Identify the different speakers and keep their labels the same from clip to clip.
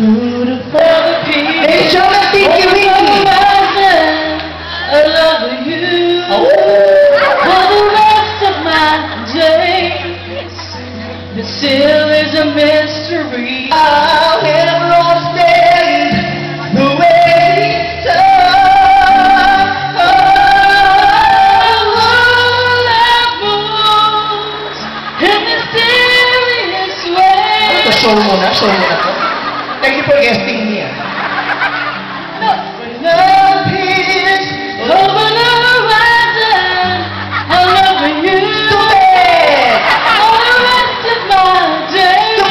Speaker 1: Who'd have thought the people
Speaker 2: Ladies and gentlemen, Tinky Winky.
Speaker 1: I love you for the rest of my days. But still is a mystery.
Speaker 2: I'll never understand the way it's done.
Speaker 1: All that moves in mysterious ways.
Speaker 2: Show mo na po. Thank you for guesting me.
Speaker 1: When love is over the horizon, I'll love you for the rest of my days.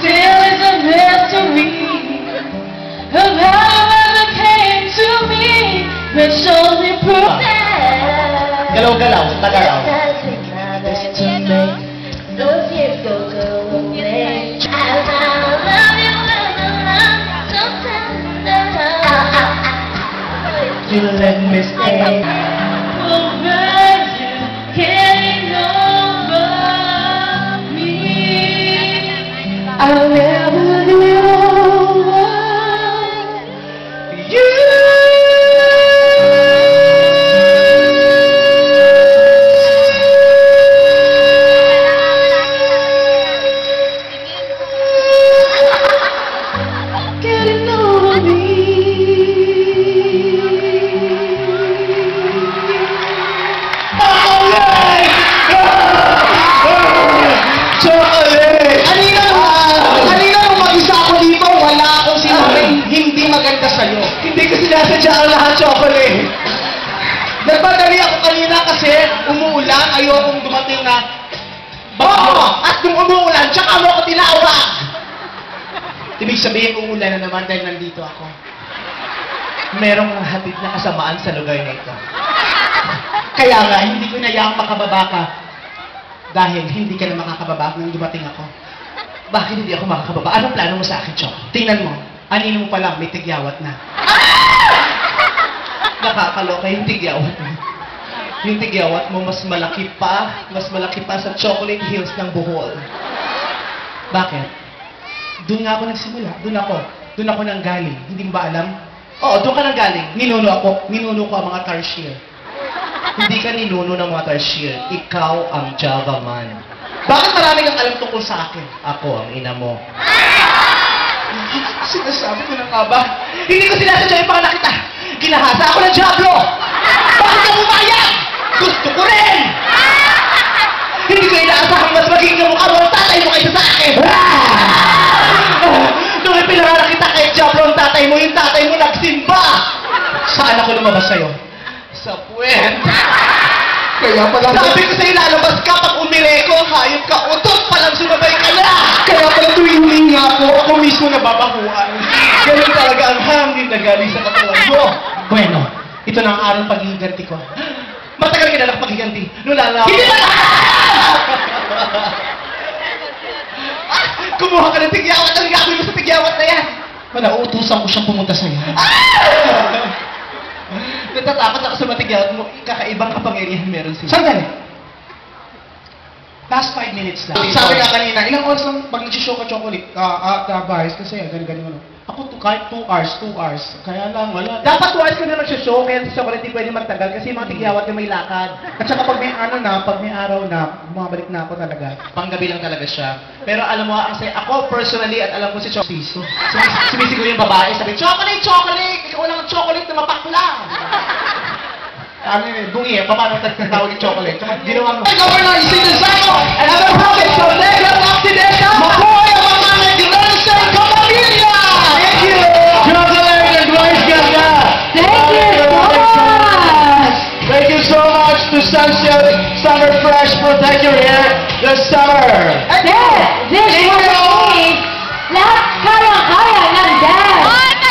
Speaker 1: Still is a mystery of how ever came to me, which only proves that
Speaker 2: Galaw-galaw, tagalaw.
Speaker 1: is to make those years go away. I love you with a love so tender.
Speaker 2: You let me stay.
Speaker 1: Oh, baby, getting over me. I'll never get over you. Getting over me.
Speaker 2: Chocolate! Kanina nung mag-isa ako dito, wala akong sinabing hindi maganda sa'yo. Hindi ko sinasadya ang lahat, Chocolate. Nagmadali ako kanina kasi umuulan, ayokong dumating na bagyo. At nung umuulan, tsaka mo ako tinawag. Ibig sabihin, uulan na naman dahil nandito ako. Merong hatid na kasamaan sa lugar na ito. Kaya nga, hindi ko inayang makababa ka. Dahil hindi ka na makakababa nung dumating ako. Bakit hindi ako makakababa? Anong plano mo sa akin, Chok? Tingnan mo. Anino mo pa lang, may tigyawat na. Nakakaloka yung tigyawat mo. Yung tigyawat mo, mas malaki pa sa Chocolate Hills ng Bohol. Bakit? Doon nga ako nagsimula. Doon ako nang galing. Hindi mo ba alam? Oo, doon ka nang galing. Ninuno ko ang mga Tarsier. Hindi ka ninuno ng mga Tarsier. Ikaw ang Java man. Bakit marami kang alam tungkol sa akin? Ako ang ina mo. Sinasabi ko na nga ba? Hindi ko sinasadya yung panganak kita. Ginahasa ako ng Diablo. Bakit ka bumayag? Gusto ko rin! Hindi ko inaasahang mas magiging kamukha mo ang tatay mo kaysa sa akin. Nung ipinanganak kita kay Diablo ang tatay mo, yung tatay mo nagsimba. Saan ako lumabas sa'yo? Sa puwet. Kaya pala sabi ko sa'yo, lalabas ka pag umire ko, hayop ka, utot palang sumabay ka na. Kaya pala tuwing humingi ako mismo nababahuan. Ganun talaga ang hangin na galing sa katawan mo. Bueno, ito na ang araw paghihiganti ko. Matagal ka na lang paghiganti. Nung lalaman. Hindi ba? Kumuha ka ng tigyawat. Ang gagawin mo sa tigyawat na yan? Nauutusan ko siyang pumunta sa'yo. Natatakot ako sa matigyawat mo. Kakaibang kapangyarihan meron siya. Saan galing? Last 5 minutes lang. Sabi ka kanina, ilang oras lang pag nagsishow ka Chocolate? Bahis kasi, ganun ano. Ako kahit 2 hours. Kaya lang, wala. Dapat 2 hours ka na nagsishow, kaya sa Chocolate hindi pwede magtagal kasi mga tigyawat na may lakad. At saka pag may pag may araw na, bumabalik na ako talaga. Panggabi lang talaga siya. Pero alam mo, ako personally, at alam ko si Chocolate, sumisigaw yung babae, sabi, Chocolate! Ikaw lang ang Chocolate na mapaklang! Ano yun, bungi paano tawag yung Chocolate? Ginawa mo. Governor Isidro and other prophets of Negros Occidental, Makoy ang mga naglansa ng kapamilya! Thank you! Chocolate and Rice Ganda!
Speaker 1: Thank you so much!
Speaker 2: Thank you so much to Sunset Summer Fresh Protect Your Hair this summer!
Speaker 1: This was me! Lahat kaya-kaya ng dance!